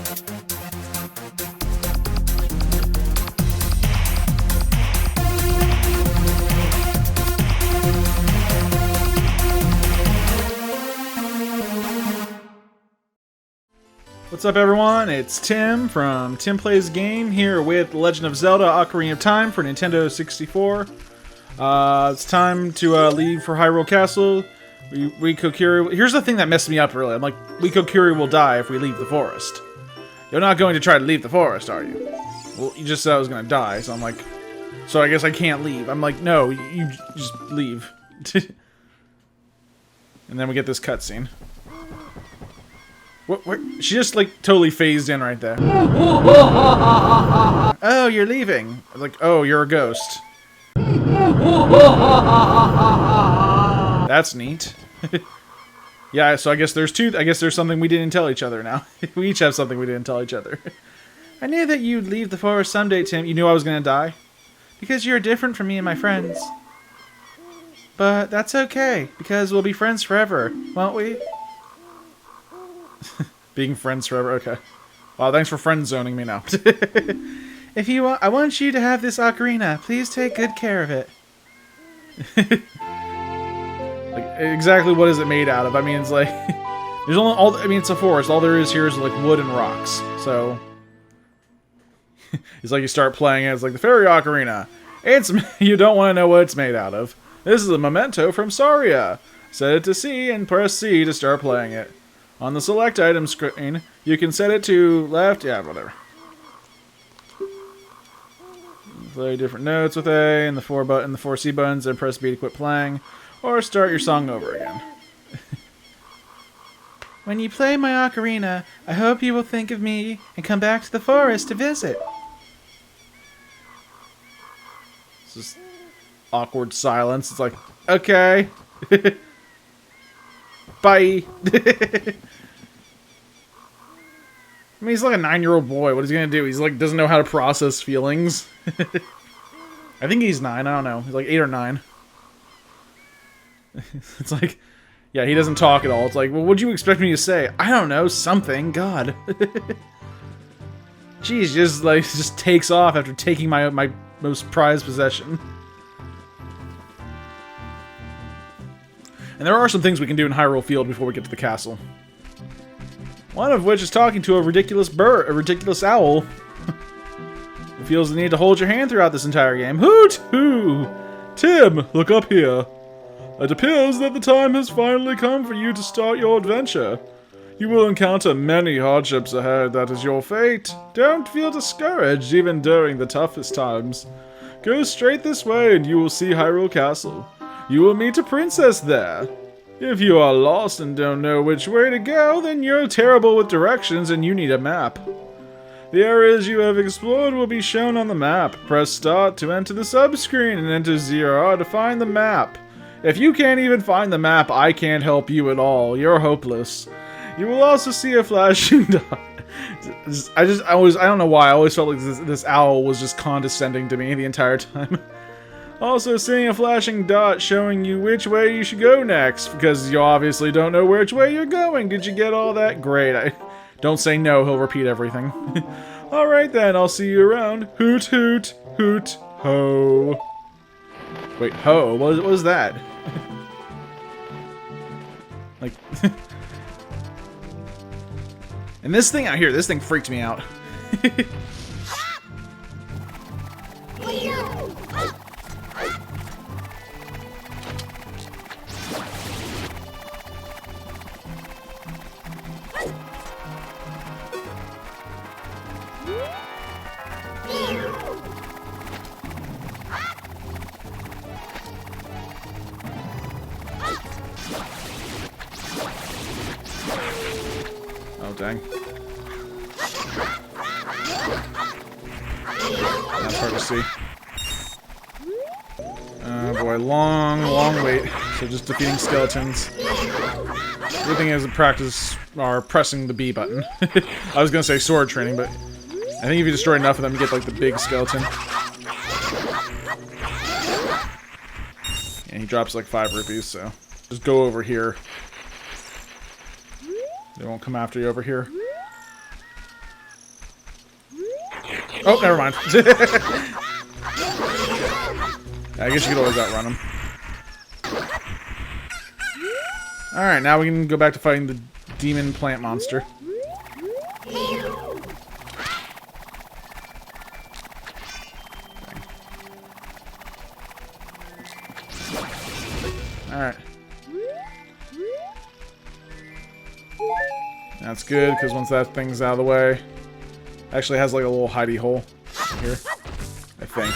What's up, everyone? It's Tim from TimPlaysAGame here with Legend of Zelda: Ocarina of Time for Nintendo 64. It's time to leave for Hyrule Castle. Kokiri. Here's the thing that messed me up, really. I'm like, Kokiri will die if we leave the forest. You're not going to try to leave the forest, are you? Well, you just said I was going to die, so I'm like, so I guess I can't leave. I'm like, no, you just leave. And then we get this cutscene. What? She just, like, totally phased in right there. Oh, you're leaving. Like, oh, you're a ghost. That's neat. Yeah, so I guess there's something we didn't tell each other now. We each have something we didn't tell each other. I knew that you'd leave the forest someday, Tim. You knew I was gonna die? Because you're different from me and my friends. But that's okay, because we'll be friends forever, won't we? Being friends forever, okay. Wow, thanks for friend zoning me now. If you want, I want you to have this ocarina. Please take good care of it. Like, exactly what is it made out of? I mean, it's like there's only I mean, it's a forest. All there is here is like wood and rocks. So it's like you start playing it. It's like the fairy ocarina. It's you don't want to know what it's made out of. This is a memento from Saria. Set it to C and press C to start playing it. On the select item screen, you can set it to left. Yeah, whatever. Play different notes with A and the 4 C buttons, and press B to quit playing, or start your song over again. When you play my ocarina, I hope you will think of me and come back to the forest to visit. It's just awkward silence. It's like, okay. Bye. I mean, he's like a 9-year-old boy. What is he gonna do? He's like doesn't know how to process feelings. I think he's 9. I don't know. He's like 8 or 9. It's like, yeah, he doesn't talk at all. It's like, well, what'd you expect me to say? I don't know, something. God. Jeez, just takes off after taking my most prized possession. And there are some things we can do in Hyrule Field before we get to the castle. One of which is talking to a ridiculous owl. It feels the need to hold your hand throughout this entire game. Hoot hoo! Tim, look up here. It appears that the time has finally come for you to start your adventure. You will encounter many hardships ahead, that is your fate. Don't feel discouraged even during the toughest times. Go straight this way and you will see Hyrule Castle. You will meet a princess there. If you are lost and don't know which way to go, then you're terrible with directions and you need a map. The areas you have explored will be shown on the map. Press start to enter the subscreen and enter 0R to find the map. If you can't even find the map, I can't help you at all. You're hopeless. You will also see a flashing dot. I don't know why, I always felt like this owl was just condescending to me the entire time. Also seeing a flashing dot showing you which way you should go next, because you obviously don't know which way you're going. Did you get all that? Great. Don't say no, he'll repeat everything. Alright then, I'll see you around. Hoot hoot, hoot, ho. Wait, ho? What was that? Like... And this thing out here, this thing freaked me out. Oh, dang. That's hard to see. Oh boy, long wait. So just defeating skeletons. Everything is in practice are pressing the B button. I was gonna say sword training, but I think if you destroy enough of them, you get like the big skeleton. And he drops like 5 rupees, so just go over here. They won't come after you over here. Oh, never mind. I guess you could always outrun him. Alright, now we can go back to fighting the demon plant monster. Alright. That's good, because once that thing's out of the way, actually has like a little hidey hole here, I think.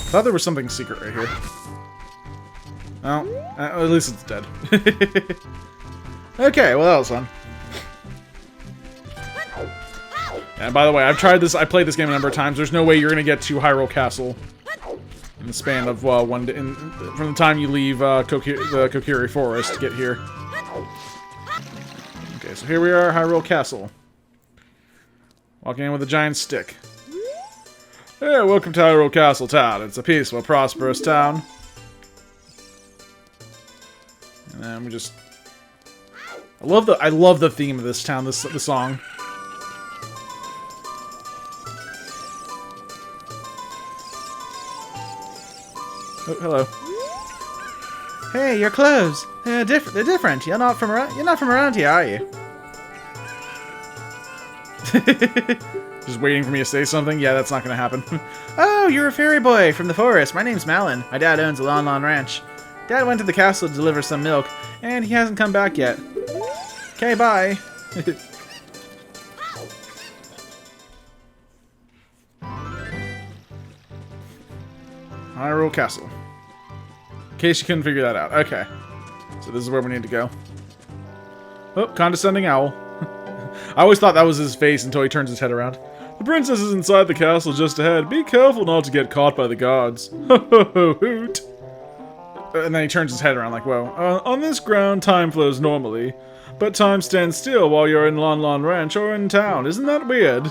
Thought there was something secret right here. Well, at least it's dead. Okay, well that was fun. And by the way, I've tried this, I played this game a number of times. There's no way you're gonna get to Hyrule Castle in the span of one day, from the time you leave the Kokiri Forest to get here. Okay, so here we are, Hyrule Castle. Walking in with a giant stick. Hey, welcome to Hyrule Castle Town. It's a peaceful, prosperous town. And then we just... I love the theme of this town, the song. Oh, hello. Hey, your clothes. They're different. You're not from around here, are you? Just waiting for me to say something? Yeah, that's not gonna happen. Oh, you're a fairy boy from the forest. My name's Malin. My dad owns a Lon Lon Ranch. Dad went to the castle to deliver some milk, and he hasn't come back yet. Okay, bye. Hyrule Castle. In case you couldn't figure that out. Okay. So this is where we need to go. Oh, condescending owl. I always thought that was his face until he turns his head around. The princess is inside the castle just ahead. Be careful not to get caught by the guards. Ho ho ho hoot. And then he turns his head around like, whoa. On this ground, time flows normally. But time stands still while you're in Lon Lon Ranch or in town. Isn't that weird?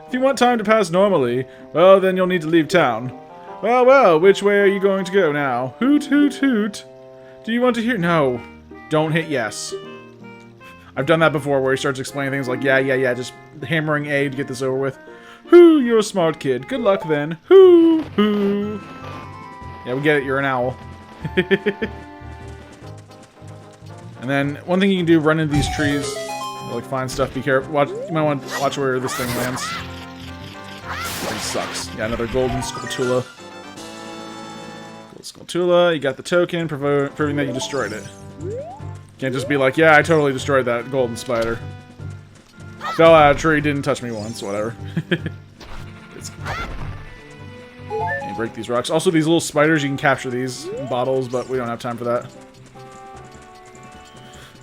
If you want time to pass normally, well, then you'll need to leave town. Well, well, which way are you going to go now? Hoot, hoot, hoot. Do you want to hear? No. Don't hit yes. I've done that before where he starts explaining things like, yeah, just hammering A to get this over with. Hoo, you're a smart kid. Good luck then. Hoo, hoo. Yeah, we get it. You're an owl. And then, one thing you can do, run into these trees. Like, find stuff. Be careful. You might want to watch where this thing lands. It sucks. Yeah, another golden Skulltula. Gold Skulltula. You got the token, proving that you destroyed it. Can't just be like, yeah, I totally destroyed that golden spider. Fell out of a tree, didn't touch me once, whatever. You break these rocks. Also, these little spiders, you can capture these in bottles, but we don't have time for that.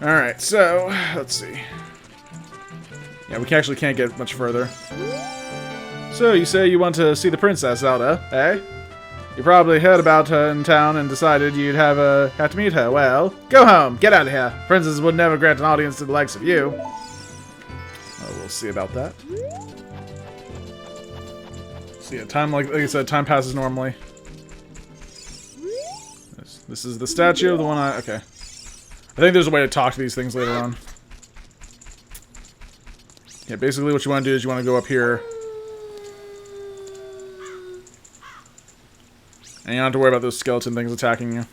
Alright, so, let's see. Yeah, we actually can't get much further. So, you say you want to see the Princess, Zelda, eh? You probably heard about her in town and decided you'd have to meet her. Well, go home. Get out of here. Princess would never grant an audience to the likes of you. Oh, we'll see about that. So yeah, time, like I said, time passes normally. This is the statue of the one okay. I think there's a way to talk to these things later on. Yeah, basically what you want to do is you want to go up here. And you don't have to worry about those skeleton things attacking you.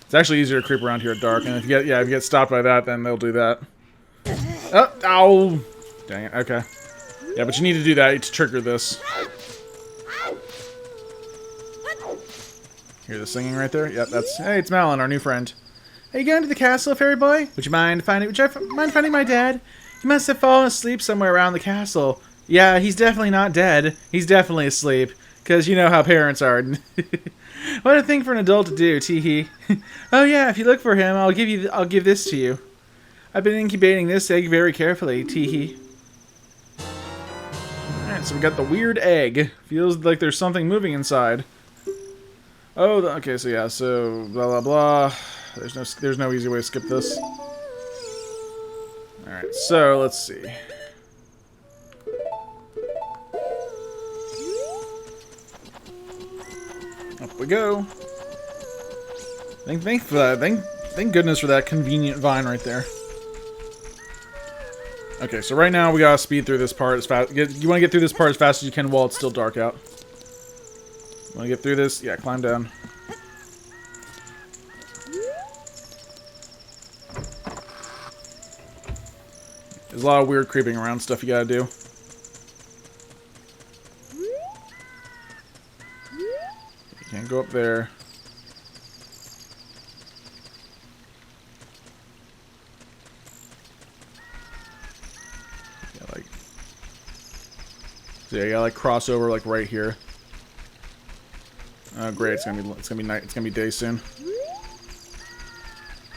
It's actually easier to creep around here at dark, and if you get stopped by that, then they'll do that. Oh, ow! Dang it, okay. Yeah, but you need to do that to trigger this. Hear the singing right there? Yep, that's... Hey, it's Malin, our new friend. Are you going to the castle, fairy boy? Would you mind finding my dad? He must have fallen asleep somewhere around the castle. Yeah, he's definitely not dead. He's definitely asleep. Because you know how parents are. What a thing for an adult to do, teehee. Oh yeah, if you look for him, I'll give this to you. I've been incubating this egg very carefully, teehee. Alright, so we got the weird egg. Feels like there's something moving inside. Oh, okay, so yeah, so blah blah blah. There's no easy way to skip this. Alright, so let's see. Up we go. Thank goodness for that convenient vine right there. Okay, so right now we gotta speed through this part as fast. You want to get through this part as fast as you can while it's still dark out. Want to get through this? Yeah, climb down. There's a lot of weird creeping around stuff you gotta do. You can't go up there. So yeah, you gotta like cross over like right here. Oh great, it's gonna be night. It's gonna be day soon.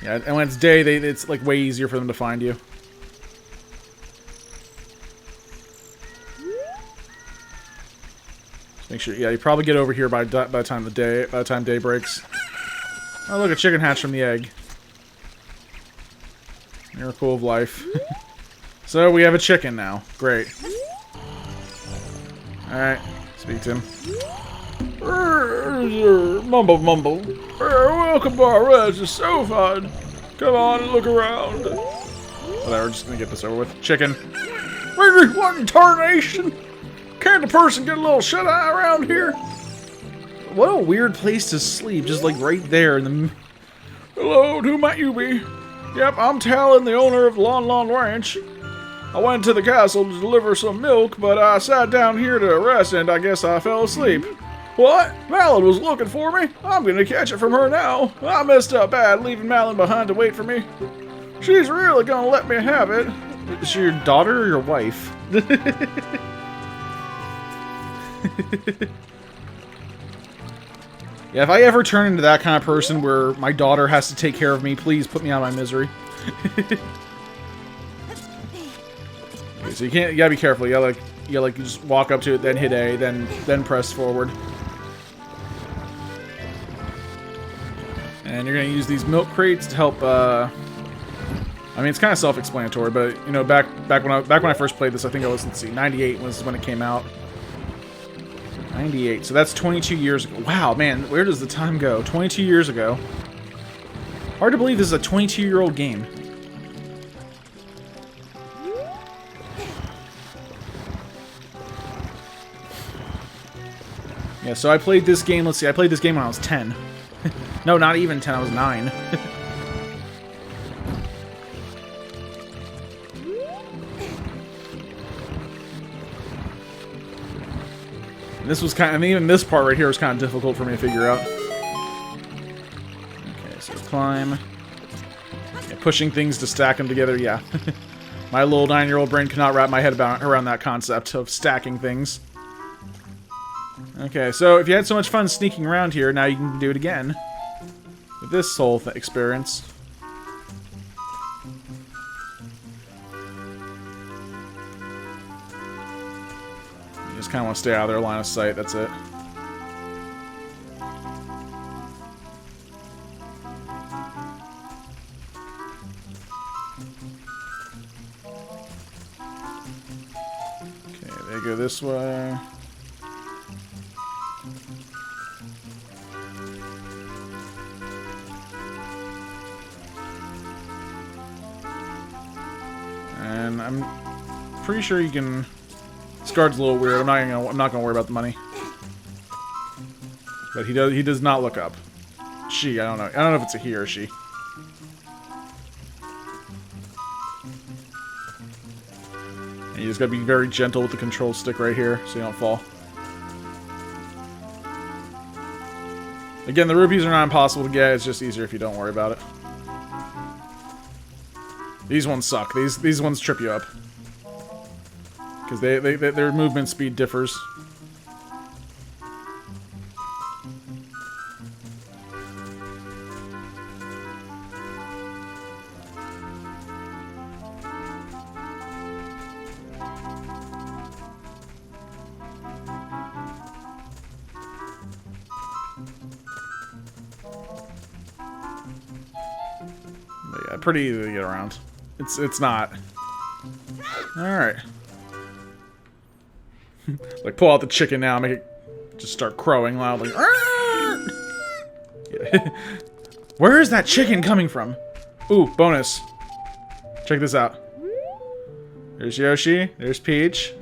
Yeah, and when it's day, it's like way easier for them to find you. Just make sure. Yeah, you probably get over here by the time day breaks. Oh look, a chicken hatched from the egg. Miracle of life. So we have a chicken now. Great. Alright, speak to him. Mumble, mumble. Welcome to our rest. It's so fun. Come on and look around. Whatever, just gonna get this over with. Chicken. What in tarnation? Can't the person get a little shut-eye around here? What a weird place to sleep, just like right there in the... Hello, who might you be? Yep, I'm Talon, the owner of Lon Lon Ranch. I went to the castle to deliver some milk, but I sat down here to rest and I guess I fell asleep. What? Malin was looking for me? I'm gonna catch it from her now. I messed up bad leaving Malin behind to wait for me. She's really gonna let me have it. Is she your daughter or your wife? Yeah, if I ever turn into that kind of person where my daughter has to take care of me, please put me out of my misery. Okay, so you gotta be careful. You gotta like just walk up to it, then hit A, then press forward. And you're gonna use these milk crates to help. I mean, it's kind of self-explanatory, but you know, back when I first played this, I think it was, let's see, 98 was when it came out. 98. So that's 22 years ago. Wow, man, where does the time go? 22 years ago. Hard to believe this is a 22-year-old game. Yeah, so I played this game, let's see, I played this game when I was 10. No, not even 10, I was 9. And this was kind of, even this part right here was kind of difficult for me to figure out. Okay, so climb. Yeah, pushing things to stack them together, yeah. My little 9-year-old brain cannot wrap my head around that concept of stacking things. Okay, so if you had so much fun sneaking around here, now you can do it again. With this whole experience. You just kind of want to stay out of their line of sight, that's it. Okay, they go this way. And I'm pretty sure you can. This guard's a little weird. I'm not gonna worry about the money. But he does not look up. She, I don't know. I don't know if it's a he or she. And you just gotta be very gentle with the control stick right here so you don't fall. Again, the rupees are not impossible to get. It's just easier if you don't worry about it. These ones suck. These ones trip you up. Because their movement speed differs. But yeah, pretty easy to get around. It's not. Alright. Like, pull out the chicken now, make it just start crowing loudly. Yeah. Where is that chicken coming from? Ooh, bonus. Check this out. There's Yoshi. There's Peach.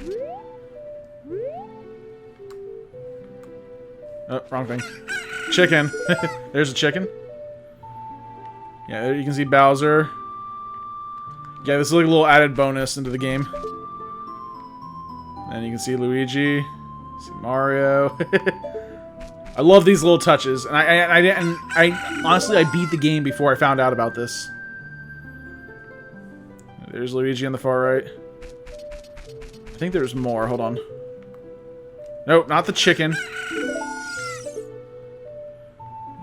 Oh, wrong thing. Chicken. There's a chicken. Yeah, there you can see Bowser. Yeah, this is like a little added bonus into the game. And you can see Luigi. See Mario. I love these little touches, and I honestly I beat the game before I found out about this. There's Luigi on the far right. I think there's more. Hold on. Nope, not the chicken.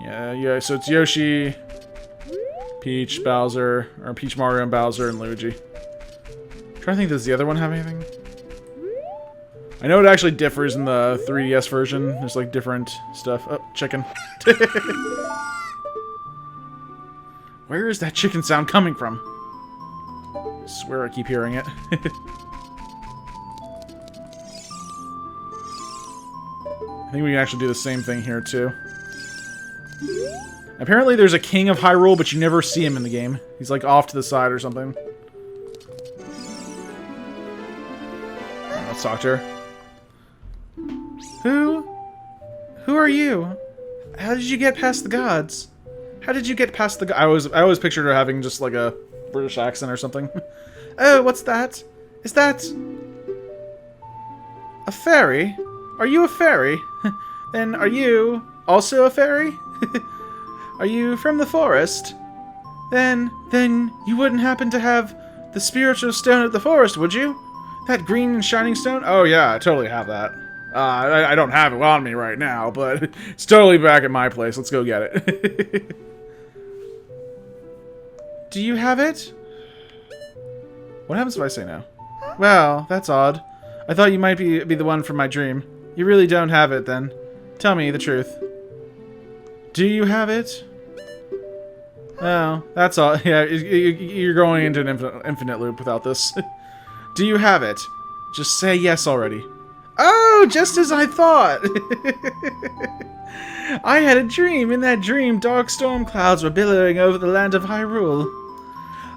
Yeah. So it's Yoshi, Peach, Bowser, or Peach, Mario, and Bowser, and Luigi. I'm trying to think, does the other one have anything? I know it actually differs in the 3DS version. There's like different stuff. Oh, chicken. Where is that chicken sound coming from? I swear I keep hearing it. I think we can actually do the same thing here too. Apparently there's a king of Hyrule, but you never see him in the game. He's like off to the side or something. Let's talk to her. Who are you? How did you get past the gods? How did you get past the I always pictured her having just like a British accent or something. Oh, what's that? Is that a fairy? Are you a fairy? Then are you also a fairy? Are you from the forest? Then you wouldn't happen to have the spiritual stone of the forest, would you? That green and shining stone? Oh yeah, I totally have that. I don't have it on me right now, but it's totally back at my place. Let's go get it. Do you have it? What happens if I say no? Well, that's odd. I thought you might be the one from my dream. You really don't have it, then. Tell me the truth. Do you have it? Oh, that's all. Yeah, you're going into an infinite loop without this. Do you have it? Just say yes already. Oh, just as I thought! I had a dream. In that dream, dark storm clouds were billowing over the land of Hyrule.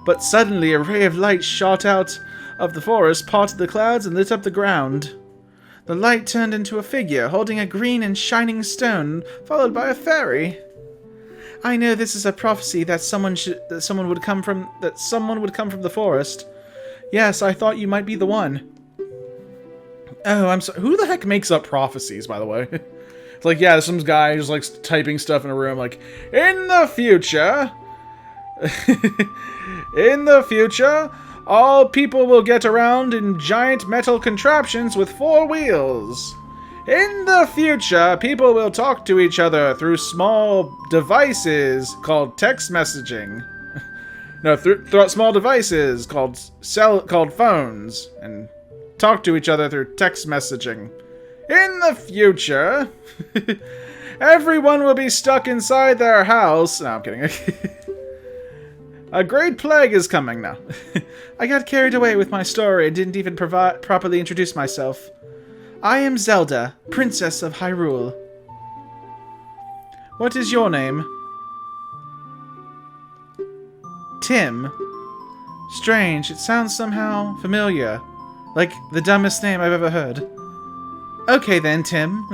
But suddenly, a ray of light shot out of the forest, parted the clouds, and lit up the ground. The light turned into a figure, holding a green and shining stone, followed by a fairy. I know this is a prophecy that someone would come from the forest. Yes, I thought you might be the one. Oh, I'm sorry. Who the heck makes up prophecies, by the way? It's like, yeah, some guy who's like typing stuff in a room, like, in the future, all people will get around in giant metal contraptions with 4 wheels. In the future, people will talk to each other through small devices called text messaging. No, through small devices called phones, and talk to each other through text messaging. In the future, everyone will be stuck inside their house. No, I'm kidding. A great plague is coming now. I got carried away with my story and didn't even properly introduce myself. I am Zelda, Princess of Hyrule. What is your name? Tim. Strange, it sounds somehow familiar. Like the dumbest name I've ever heard. Okay then, Tim.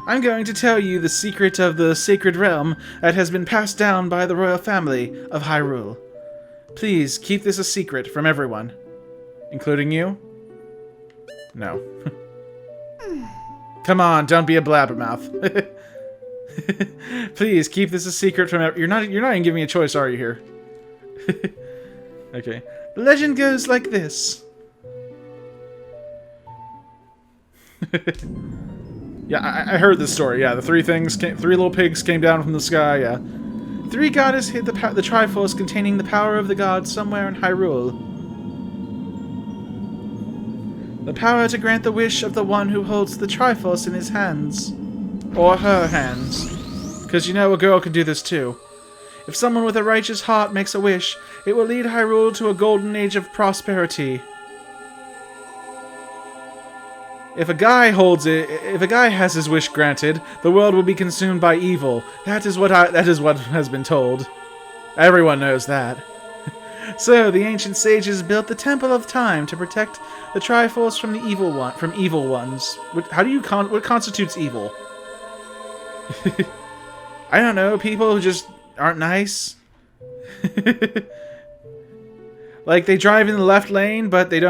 I'm going to tell you the secret of the sacred realm that has been passed down by the royal family of Hyrule. Please keep this a secret from everyone. Including you? No. Come on, don't be a blabbermouth. Please keep this a secret from you're not even giving me a choice, are you here? Okay. The legend goes like this. Yeah, I heard this story. Yeah, the three little pigs came down from the sky. Yeah, 3 goddesses hid the Triforce containing the power of the gods somewhere in Hyrule. The power to grant the wish of the one who holds the Triforce in his hands. Or her hands. Because you know a girl can do this too. If someone with a righteous heart makes a wish, it will lead Hyrule to a golden age of prosperity. If a guy has his wish granted, the world will be consumed by evil. That is what has been told. Everyone knows that. So, the ancient sages built the Temple of Time to protect the Triforce from evil ones. What constitutes evil? I don't know, people who just aren't nice. Like, they drive in the left lane, but they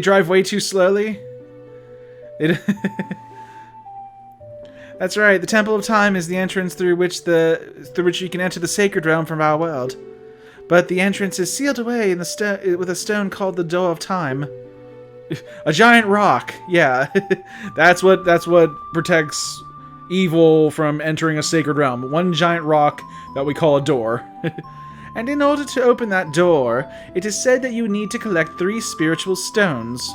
drive way too slowly. That's right, the Temple of Time is the entrance through which you can enter the sacred realm from our world. But the entrance is sealed away in with a stone called the Door of Time. A giant rock. Yeah. That's what protects evil from entering a sacred realm. One giant rock that we call a door. And in order to open that door, it is said that you need to collect 3 spiritual stones.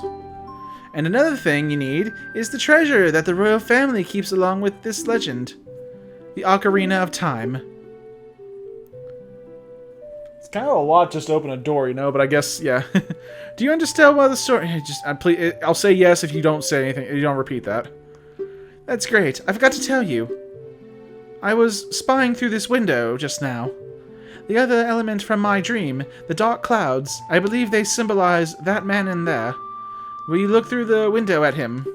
And another thing you need is the treasure that the royal family keeps along with this legend. The Ocarina of Time. It's kind of a lot just to open a door, you know, but I guess, yeah. Do you understand why the story... I'll say yes if you don't say anything, if you don't repeat that. That's great. I forgot to tell you. I was spying through this window just now. The other element from my dream, the dark clouds, I believe they symbolize that man in there. Will you look through the window at him?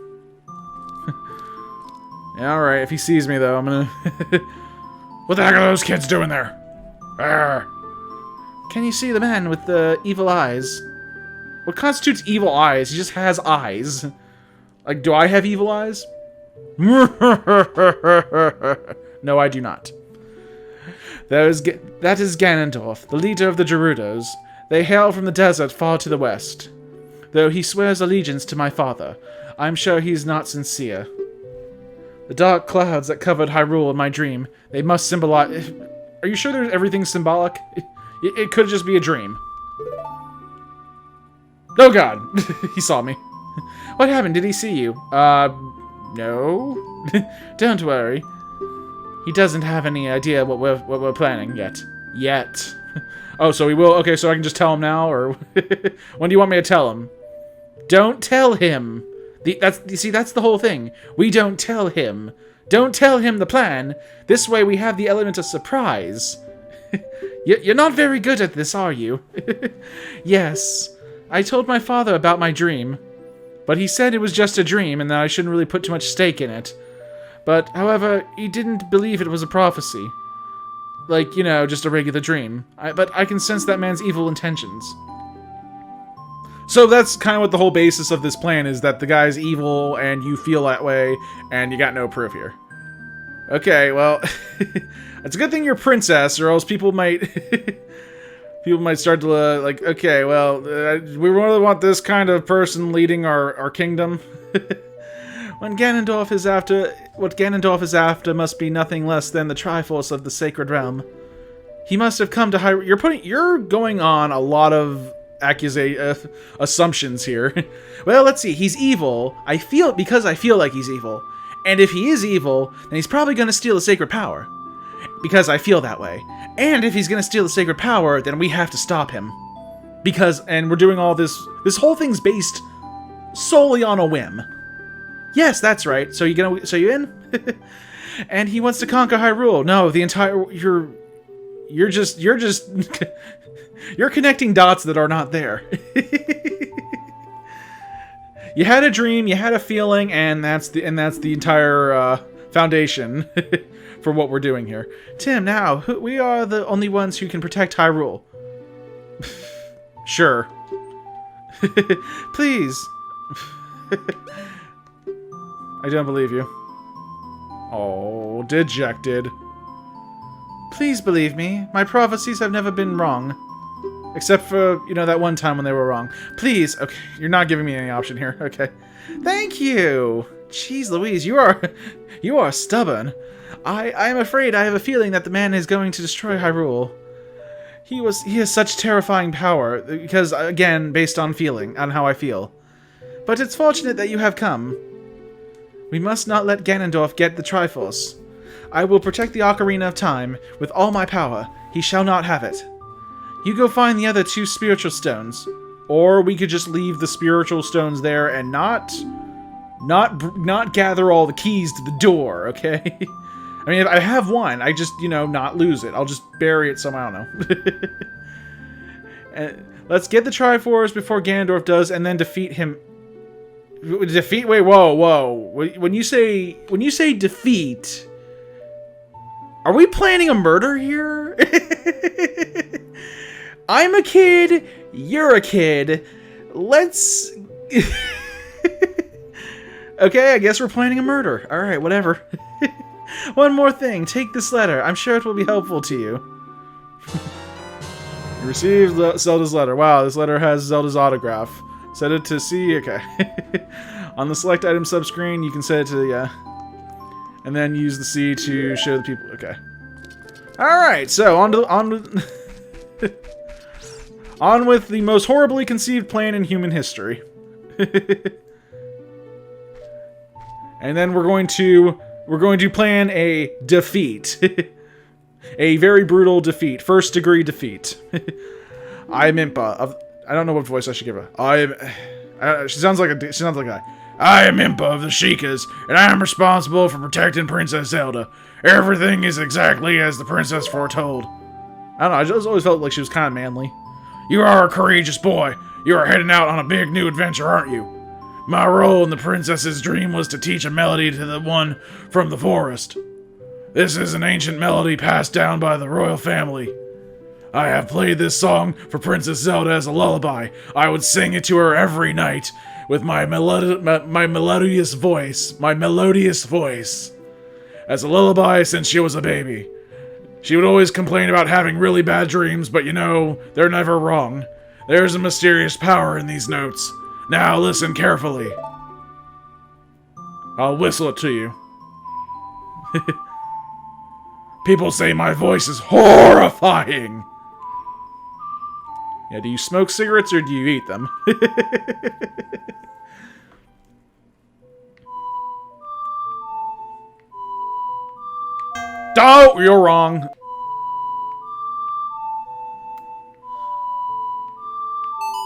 Yeah, alright, if he sees me though, I'm gonna... What the heck are those kids doing there? Arr. Can you see the man with the evil eyes? What constitutes evil eyes? He just has eyes. Like, do I have evil eyes? No, I do not. That is Ganondorf, the leader of the Gerudos. They hail from the desert far to the west. Though he swears allegiance to my father, I'm sure he's not sincere. The dark clouds that covered Hyrule in my dream, they must symbolize... Are you sure there's everything symbolic? It could just be a dream. Oh god! He saw me. What happened? Did he see you? No? Don't worry. He doesn't have any idea what we're planning yet. Yet. Oh, so he will... Okay, so I can just tell him now, or... When do you want me to tell him? Don't tell him! You see, that's the whole thing. We don't tell him. Don't tell him the plan. This way we have the element of surprise. You're not very good at this, are you? Yes. I told my father about my dream. But he said it was just a dream and that I shouldn't really put too much stake in it. But, however, he didn't believe it was a prophecy. Like, you know, just a regular dream. But I can sense that man's evil intentions. So that's kind of what the whole basis of this plan is, that the guy's evil and you feel that way and you got no proof here. Okay, well, it's a good thing you're a princess, or else people might start to like, okay, well, we really want this kind of person leading our kingdom. What Ganondorf is after must be nothing less than the Triforce of the Sacred Realm. He must have come to Hyrule. You're going on a lot of assumptions here. Well, let's see. He's evil. I feel like he's evil. And if he is evil, then he's probably going to steal the sacred power. Because I feel that way. And if he's going to steal the sacred power, then we have to stop him. And we're doing all this whole thing's based solely on a whim. Yes, that's right. So you in? And he wants to conquer Hyrule. No, you're just you're connecting dots that are not there. You had a dream, you had a feeling, and that's the entire foundation for what we're doing here. Tim, now we are the only ones who can protect Hyrule. Sure. Please. I don't believe you. Oh, dejected. Please believe me. My prophecies have never been wrong. Except for, you know, that one time when they were wrong. Please. Okay, you're not giving me any option here. Okay. Thank you. Jeez Louise, you are stubborn. I am afraid I have a feeling that the man is going to destroy Hyrule. He has such terrifying power, because, again, based on how I feel. But it's fortunate that you have come. We must not let Ganondorf get the Triforce. I will protect the Ocarina of Time with all my power. He shall not have it. You go find the other 2 spiritual stones. Or we could just leave the spiritual stones there and not gather all the keys to the door, okay? I mean, if I have one, I just, you know, not lose it. I'll just bury it somewhere, I don't know. Let's get the Triforce before Ganondorf does, and then defeat him. Defeat? Wait, whoa. When you say defeat, are we planning a murder here? I'm a kid. You're a kid. Let's. Okay, I guess we're planning a murder. All right, whatever. One more thing. Take this letter. I'm sure it will be helpful to you. You received Zelda's letter. Wow, this letter has Zelda's autograph. Set it to C. Okay. On the select item subscreen, you can set it to yeah. And then use the C to show the people. Okay. All right. So on with the most horribly conceived plan in human history. And then we're going to plan a defeat. A very brutal defeat. First degree defeat. I'm Impa. I don't know what voice I should give her. She sounds like a I am Impa of the Sheikas, and I am responsible for protecting Princess Zelda. Everything is exactly as the princess foretold. I don't know, I just always felt like she was kind of manly. You are a courageous boy. You are heading out on a big new adventure, aren't you? My role in the princess's dream was to teach a melody to the one from the forest. This is an ancient melody passed down by the royal family. I have played this song for Princess Zelda as a lullaby. I would sing it to her every night with my melodious voice. As a lullaby since she was a baby. She would always complain about having really bad dreams, but you know, they're never wrong. There's a mysterious power in these notes. Now listen carefully. I'll whistle it to you. People say my voice is horrifying. Yeah, do you smoke cigarettes or do you eat them? Oh, you're wrong.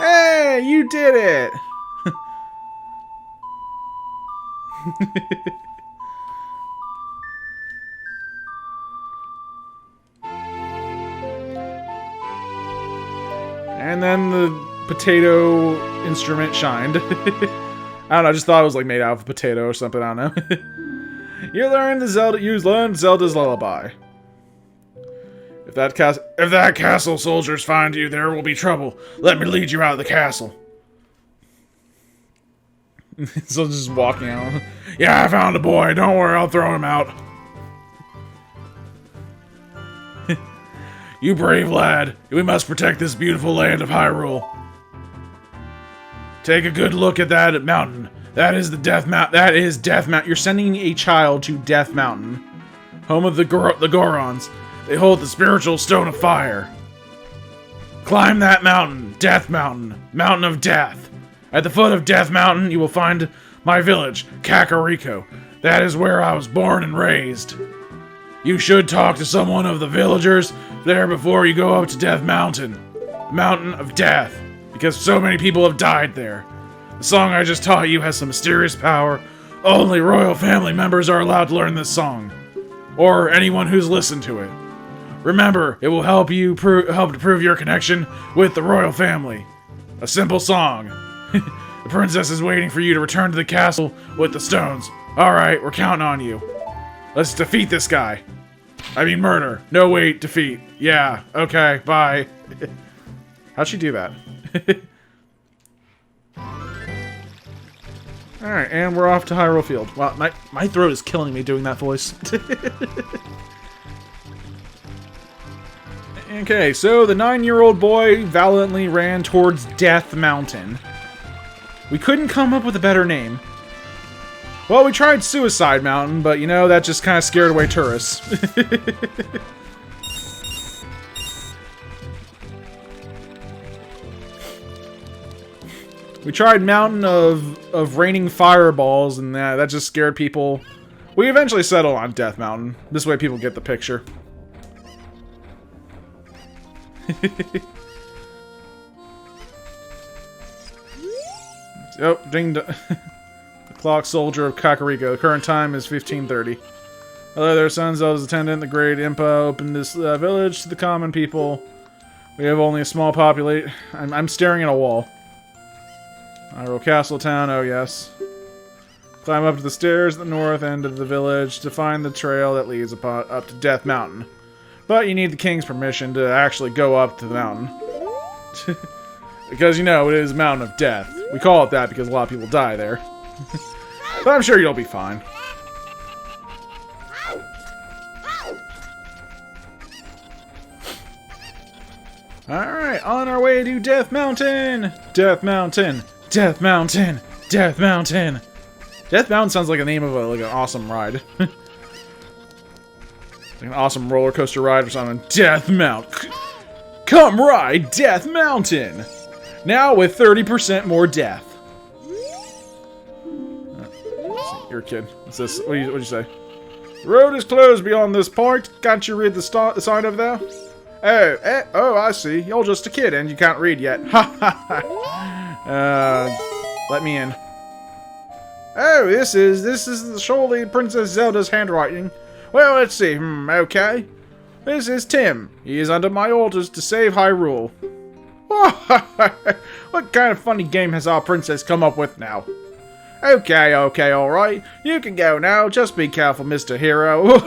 Hey, you did it. And then the potato instrument shined. I don't know, I just thought it was like made out of a potato or something, I don't know. You learned Zelda's lullaby. If that castle soldiers find you, there will be trouble. Let me lead you out of the castle. So just walking out. Yeah, I found a boy. Don't worry, I'll throw him out. You brave lad. We must protect this beautiful land of Hyrule. Take a good look at that mountain. That is the Death Mountain. That is Death Mountain. You're sending a child to Death Mountain, home of the Gorons. They hold the spiritual stone of fire. Climb that mountain, Death Mountain, Mountain of Death. At the foot of Death Mountain, you will find my village, Kakariko. That is where I was born and raised. You should talk to someone of the villagers there before you go up to Death Mountain, Mountain of Death, because so many people have died there. The song I just taught you has some mysterious power. Only royal family members are allowed to learn this song, or anyone who's listened to it. Remember, it will help you help to prove your connection with the royal family. A simple song. The princess is waiting for you to return to the castle with the stones. Alright, we're counting on you. Let's defeat this guy. I mean murder. No, wait, defeat. Yeah, okay, bye. How'd she do that? Alright, and we're off to Hyrule Field. Wow, my throat is killing me doing that voice. Okay, so the 9-year-old boy valiantly ran towards Death Mountain. We couldn't come up with a better name. Well, we tried Suicide Mountain, but you know, that just kind of scared away tourists. We tried Mountain of Raining Fireballs, and that just scared people. We eventually settled on Death Mountain. This way people get the picture. Oh, ding. The clock soldier of Kakariko. The current time is 15:30. Hello there, son. Zelda's attendant. The great Impa opened this village to the common people. We have only a small populate. I'm staring at a wall. Hyrule Castle Town, oh yes. Climb up to the stairs at the north end of the village to find the trail that leads up to Death Mountain. But you need the king's permission to actually go up to the mountain. Because, you know, it is a mountain of death. We call it that because a lot of people die there. But I'm sure you'll be fine. Alright, on our way to Death Mountain! Death Mountain! Death Mountain! Death Mountain! Death Mountain sounds like the name of an awesome ride. Like an awesome roller coaster ride or something. Death Mount! Come ride Death Mountain! Now with 30% more death. You're a kid. What's this? What'd you say? The road is closed beyond this point. Can't you read the sign over there? Oh, I see. You're just a kid and you can't read yet. Ha ha ha. Let me in. Oh, this is surely Princess Zelda's handwriting. Well, let's see. Okay. This is Tim. He is under my orders to save Hyrule. What kind of funny game has our princess come up with now? Okay, alright. You can go now. Just be careful, Mr. Hero.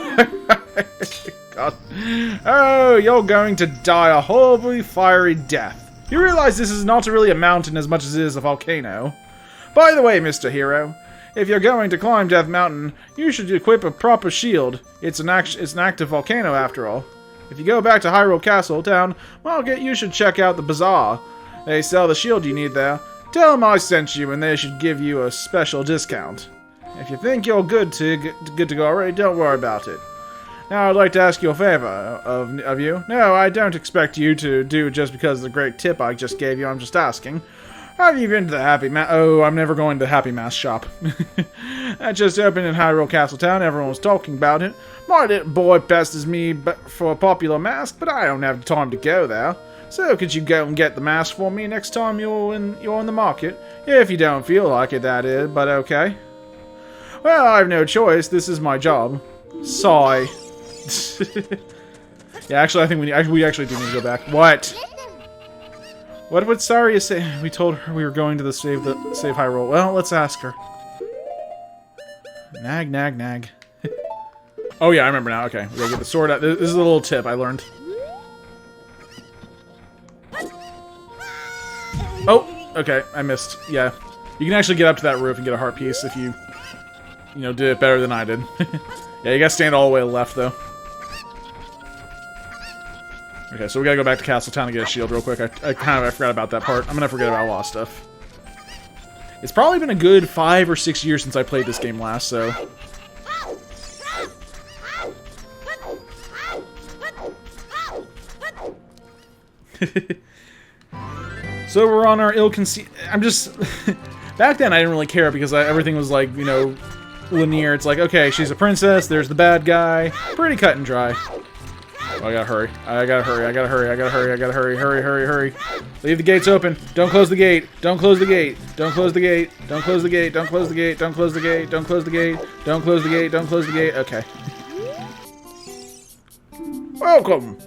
God. Oh, you're going to die a horribly fiery death. You realize this is not really a mountain as much as it is a volcano. By the way, Mr. Hero, if you're going to climb Death Mountain, you should equip a proper shield. It's an active volcano after all. If you go back to Hyrule Castle Town, well, you should check out the Bazaar. They sell the shield you need there. Tell them I sent you and they should give you a special discount. If you think you're good to go already, don't worry about it. Now I'd like to ask you a favor of you. No, I don't expect you to do it just because of the great tip I just gave you. I'm just asking. Have you been to the Happy Mask? Oh, I'm never going to the Happy Mask shop. That just opened in Hyrule Castle Town. Everyone was talking about it. My little boy pesters me for a popular mask, but I don't have time to go there. So could you go and get the mask for me next time you're in the market? If you don't feel like it, that is, but okay. Well, I have no choice. This is my job. Sigh. Yeah, actually, I think we actually do need to go back. What? What would Saria say? We told her we were going to save Hyrule. Well, let's ask her. Nag, nag, nag. Oh yeah, I remember now. Okay, we gotta get the sword out. This is a little tip I learned. Oh, okay, I missed. Yeah, you can actually get up to that roof and get a heart piece if you did it better than I did. Yeah, you gotta stand all the way to the left though. Okay, so we gotta go back to Castle Town and get a shield real quick. I forgot about that part. I'm gonna forget about a lot of stuff. It's probably been a good 5 or 6 years since I played this game last, so... So we're on our ill-conceived... I'm just... Back then I didn't really care because everything was like, linear. It's like, okay, she's a princess, there's the bad guy. Pretty cut and dry. Oh, I gotta hurry. I gotta hurry. Leave the gates open. Don't close the gate. Don't close the gate. Don't close the gate. Don't close the gate. Don't close the gate. Don't close the gate. Don't close the gate. Don't close the gate. Don't close the gate. Okay. Welcome.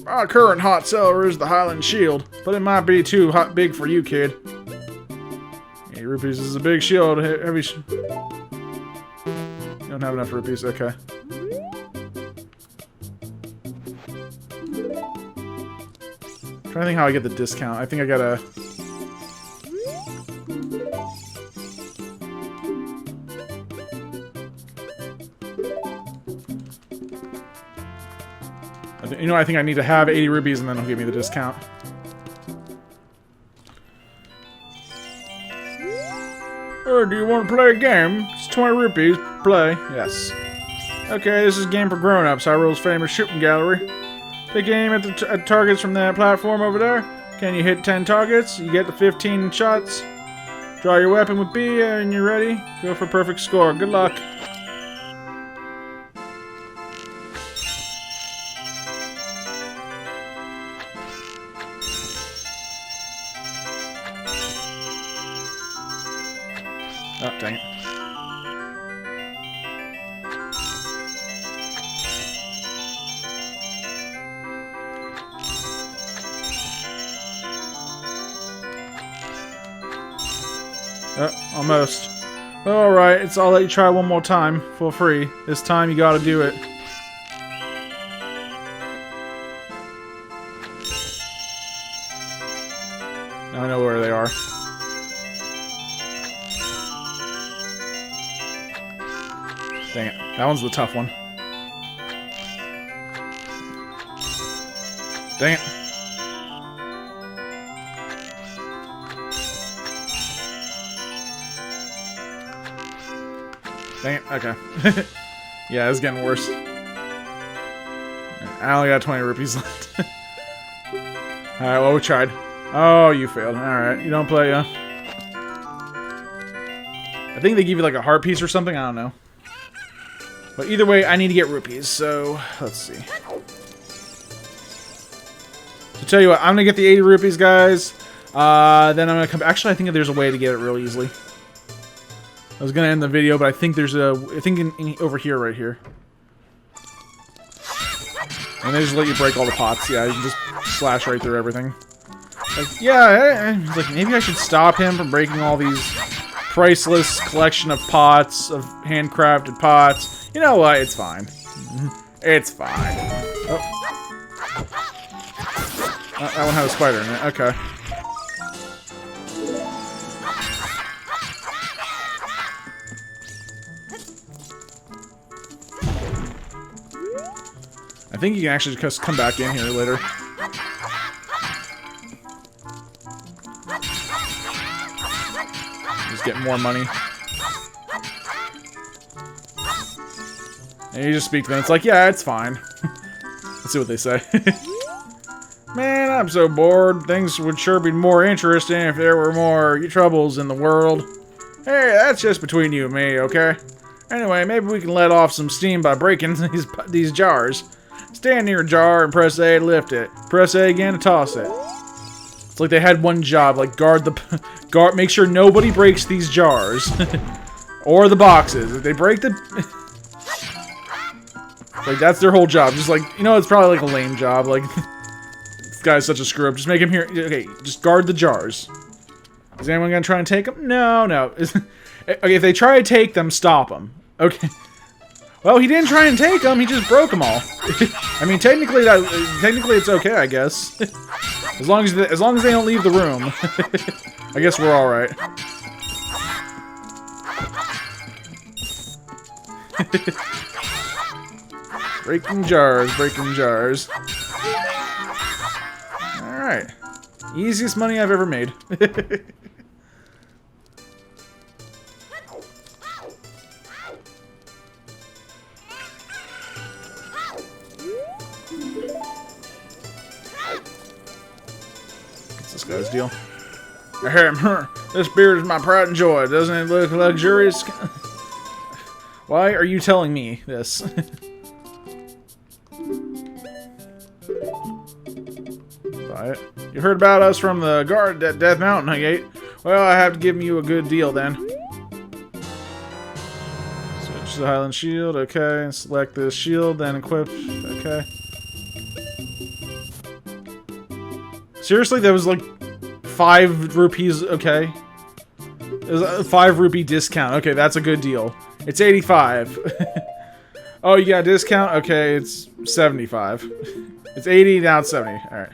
Our current hot seller is the Highland Shield, but it might be too big for you, kid. 8 rupees is a big shield. Heavy. You don't have enough rupees. Okay. I'm trying to think how I get the discount. I think I gotta... I think I need to have 80 rupees and then he'll give me the discount. Oh, do you want to play a game? It's 20 rupees. Play. Yes. Okay, this is a game for grown-ups. Hyrule's famous shooting gallery. Take aim at the targets from that platform over there. Can you hit 10 targets? You get the 15 shots. Draw your weapon with B and you're ready. Go for a perfect score. Good luck. Oh, dang it. Almost. Alright, I'll let you try one more time for free. This time you gotta do it. I know where they are. Dang it. That one's the tough one. Dang it. Dang it. Okay. Yeah, it's getting worse. I only got 20 rupees left. Alright, well, we tried. Oh, you failed. Alright, you don't play, I think they give you like a heart piece or something. I don't know. But either way, I need to get rupees, so let's see. So tell you what, I'm gonna get the 80 rupees, guys. Then I'm gonna come. Actually, I think there's a way to get it real easily. I was gonna end the video, but I think there's a. I think over here, right here. And they just let you break all the pots. Yeah, you can just slash right through everything. Like, yeah, like maybe I should stop him from breaking all these priceless collection of pots, of handcrafted pots. You know what? It's fine. It's fine. Oh. That one had a spider in it. Okay. I think you can actually just come back in here later. Just get more money. And you just speak to them. It's like, yeah, it's fine. Let's see what they say. Man, I'm so bored. Things would sure be more interesting if there were more troubles in the world. Hey, that's just between you and me, okay? Anyway, maybe we can let off some steam by breaking these jars. Stand near a jar and press A to lift it. Press A again to toss it. It's like they had one job, like make sure nobody breaks these jars. Or the boxes. If they break the... like, that's their whole job. Just like, you know, it's probably like a lame job. Like, this guy's such a screw up. Just make him here. Okay, just guard the jars. Is anyone gonna try and take them? No, no. Okay, if they try to take them, stop them. Okay. Well, he didn't try and take them. He just broke them all. I mean, technically it's okay, I guess. As long as they don't leave the room, I guess we're all right. Breaking jars, breaking jars. All right, easiest money I've ever made. This guy's deal. This beard is my pride and joy. Doesn't it look luxurious? Why are you telling me this? Buy it. You heard about us from the guard at Death Mountain, Gate? Well, I have to give you a good deal then. Switch to the Highland Shield. Okay. Select this shield, then equip. Okay. Seriously, that was like 5 rupees. Okay, it was a 5 rupee discount. Okay, that's a good deal. It's 85. Oh, you got a discount? Okay, it's 75. It's 80, now it's 70. Alright.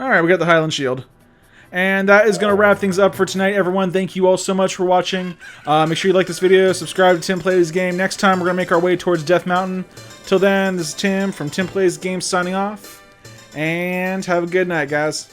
Alright, we got the Highland Shield. And that is going to wrap things up for tonight, everyone. Thank you all so much for watching. Make sure you like this video, subscribe to TimPlaysAGame. Next time, we're going to make our way towards Death Mountain. Till then, this is Tim from TimPlaysAGame signing off. And have a good night, guys.